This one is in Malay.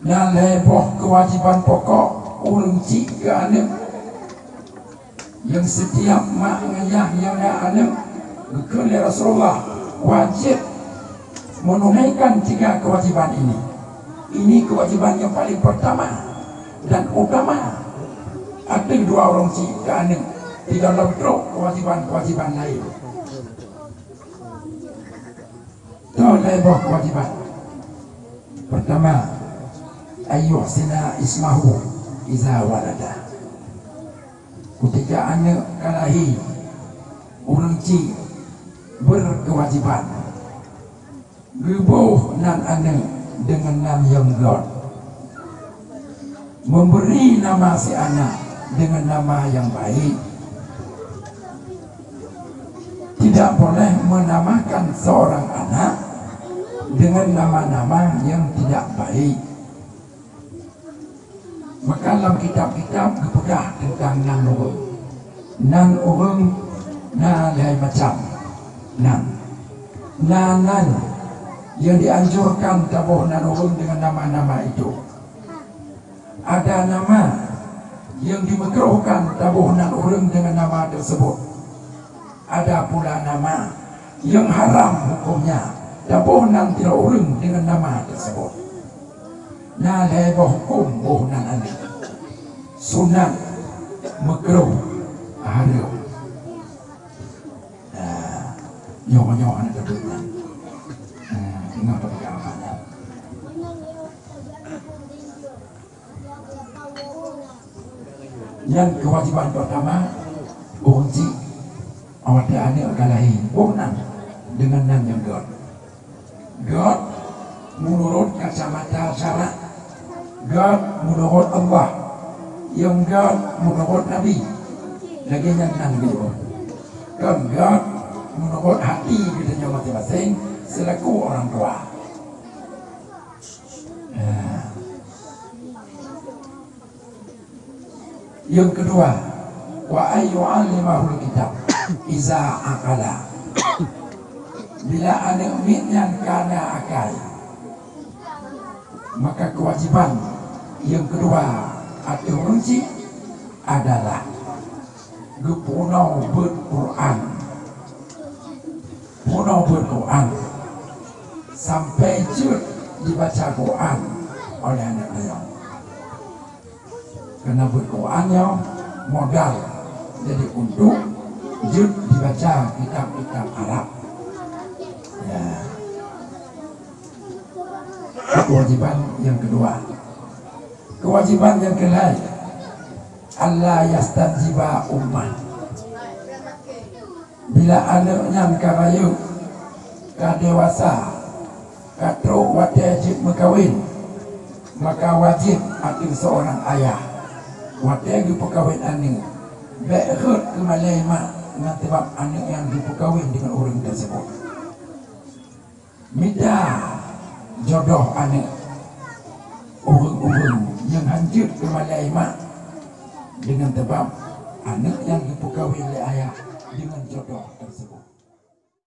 dan leboh kewajiban pokok ulun cik ke anak yang setiap mak ngayah yang anak oleh Rasulullah wajib menunaikan 3 kewajiban ini. Ini kewajiban yang paling pertama dan utama. Ada 2 orang cik ke anak di dalam kewajiban-kewajiban lain. Itu leboh kewajiban. Pertama, ayyuhsina ismahu iza walada. Ketika anak kalahi orang cik berkewajiban gebuh nan anak dengan nam yang God, memberi nama si anak dengan nama yang baik. Tidak boleh menamakan seorang anak dengan nama-nama yang tidak baik. Maka dalam kitab-kitab kepedah tentang nan urung na lain macam nan yang dianjurkan tabuh nan urung dengan nama-nama itu. Ada nama yang dimakruhkan tabuh nan urung dengan nama tersebut. Ada pula nama yang haram hukumnya tabuh nan tidak urung dengan nama tersebut. Nah, leboh hukum bohnan anak sunat makruh haram. Nyawa-nyawa anak terbuka. Tengah pergaulan. Yang kewajiban pertama, kunci awak anak kalahi bohnan dengan nan yang God. God menurut kacamata syarak, God menurut Allah, yang God menurut Nabi. Lagi yang nan gitu. Kan God menurut hati kita masing-masing selaku orang tua. Yang kedua, wa ayyu'allimahul kitab iza aqala. Bila anak yang kana akal, maka kewajiban yang kedua atau kunci adalah gepunau berquran. Punau berquran sampai jud dibaca Quran oleh anak ayam. Karena berqurannya modal, jadi untuk jud dibaca kitab-kitab Arab. Ya. Kewajiban yang kedua. Kewajiban yang kelain, Allah yastanjiba ummah. Bila anaknya karayu kadewasa katro wajib mekawin, maka wajib akan seorang ayah wajib dipekawin anak bekhut ke Malaysia dengan sebab anak yang dipekawin dengan orang tersebut. Minta jodoh anak orang-orang yang hancur ke Malaysia dengan sebab anak yang dipekawin oleh ayah dengan jodoh tersebut.